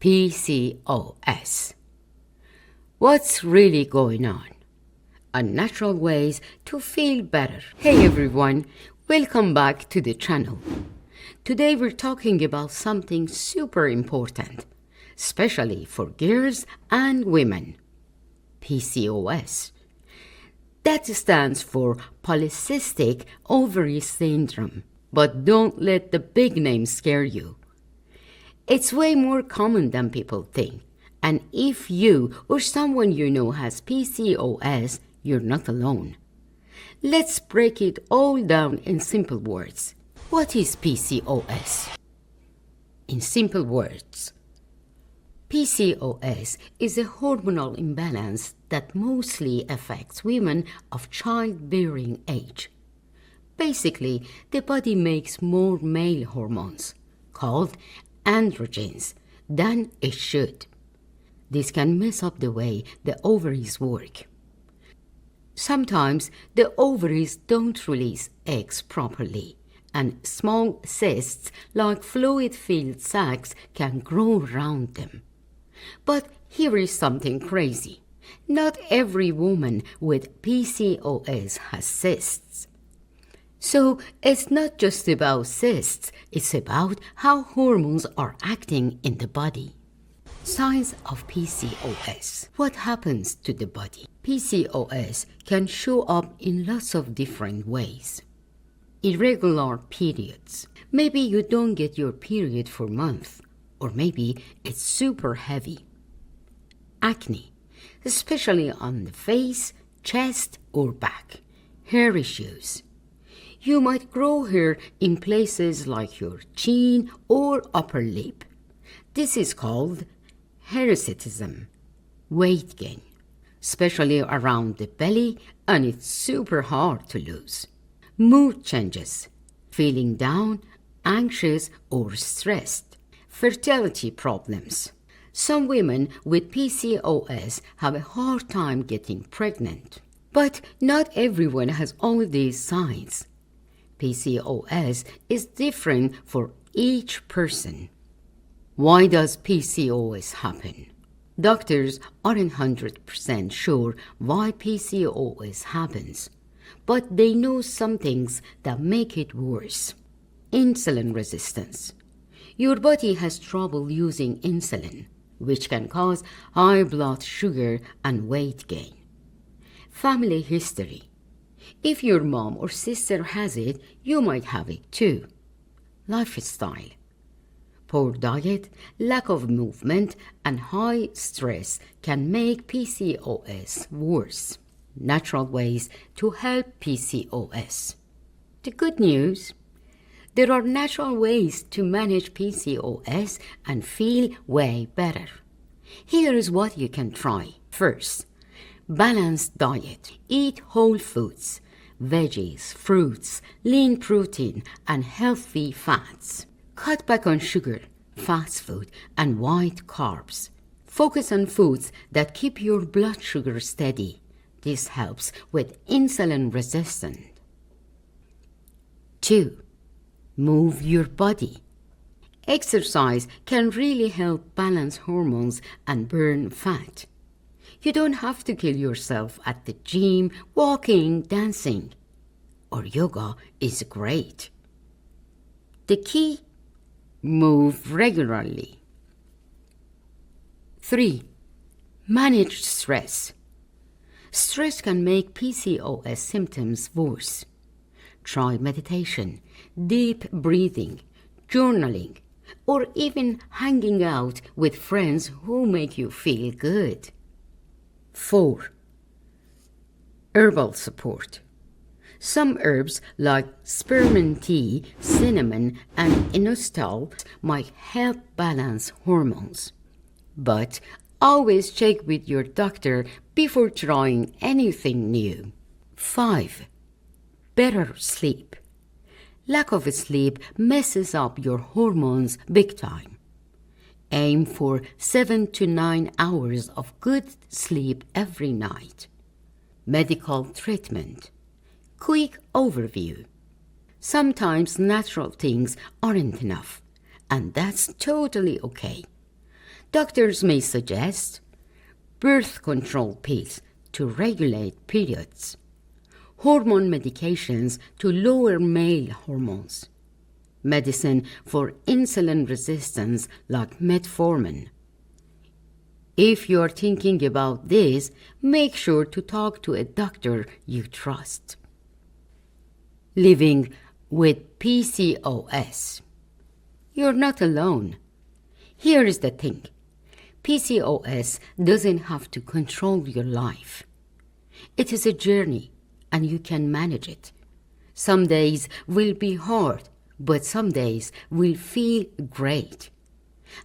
PCOS. What's really going on? Unnatural ways to feel better. Hey everyone, welcome back to the channel. Today we're talking about something super important, especially for girls and women. PCOS. That stands for Polycystic Ovary Syndrome. But don't let the big name scare you. It's way more common than people think. And if you or someone you know has PCOS, you're not alone. Let's break it all down in simple words. What is PCOS? In simple words, PCOS is a hormonal imbalance that mostly affects women of childbearing age. Basically, the body makes more male hormones, called androgens, than it should. This can mess up the way the ovaries work. Sometimes the ovaries don't release eggs properly, and small cysts like fluid-filled sacs can grow around them. But here is something crazy. Not every woman with PCOS has cysts. So it's not just about cysts, it's about how hormones are acting in the body. Signs of PCOS. What happens to the body? PCOS can show up in lots of different ways. Irregular periods. Maybe you don't get your period for months, or maybe it's super heavy. Acne, especially on the face, chest, or back. Hair issues. You might grow hair in places like your chin or upper lip. This is called hirsutism. Weight gain, especially around the belly, and it's super hard to lose. Mood changes, feeling down, anxious, or stressed. Fertility problems. Some women with PCOS have a hard time getting pregnant. But not everyone has all these signs. PCOS is different for each person. Why does PCOS happen? Doctors aren't 100% sure why PCOS happens, but they know some things that make it worse. Insulin resistance. Your body has trouble using insulin, which can cause high blood sugar and weight gain. Family history. If your mom or sister has it, you might have it too. Lifestyle. Poor diet, lack of movement, and high stress can make PCOS worse. Natural ways to help PCOS. The good news: there are natural ways to manage PCOS and feel way better. Here is what you can try. First, balanced diet. Eat whole foods, veggies, fruits, lean protein, and healthy fats. Cut back on sugar, fast food, and white carbs. Focus on foods that keep your blood sugar steady. This helps with insulin resistance. 2. Move your body. Exercise can really help balance hormones and burn fat. You don't have to kill yourself at the gym, walking, dancing. Or yoga is great. The key? Move regularly. 3. Manage stress. Stress can make PCOS symptoms worse. Try meditation, deep breathing, journaling, or even hanging out with friends who make you feel good. 4. Herbal support. Some herbs like spearmint tea, cinnamon, and inositol might help balance hormones. But always check with your doctor before trying anything new. 5. Better sleep. Lack of sleep messes up your hormones big time. Aim for 7 to 9 hours of good sleep every night. Medical treatment. Quick overview. Sometimes natural things aren't enough, and that's totally okay. Doctors may suggest birth control pills to regulate periods, hormone medications to lower male hormones, medicine for insulin resistance like metformin. If you are thinking about this, make sure to talk to a doctor you trust. Living with PCOS. You're not alone. Here is the thing. PCOS doesn't have to control your life. It is a journey, and you can manage it. Some days will be hard, but some days will feel great.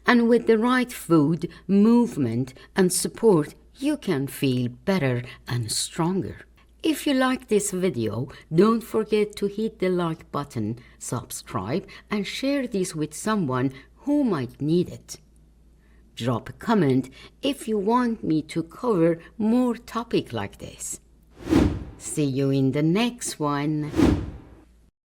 And with the right food, movement, and support, you can feel better and stronger. If you like this video, don't forget to hit the like button, subscribe, and share this with someone who might need it. Drop a comment if you want me to cover more topics like this. See you in the next one.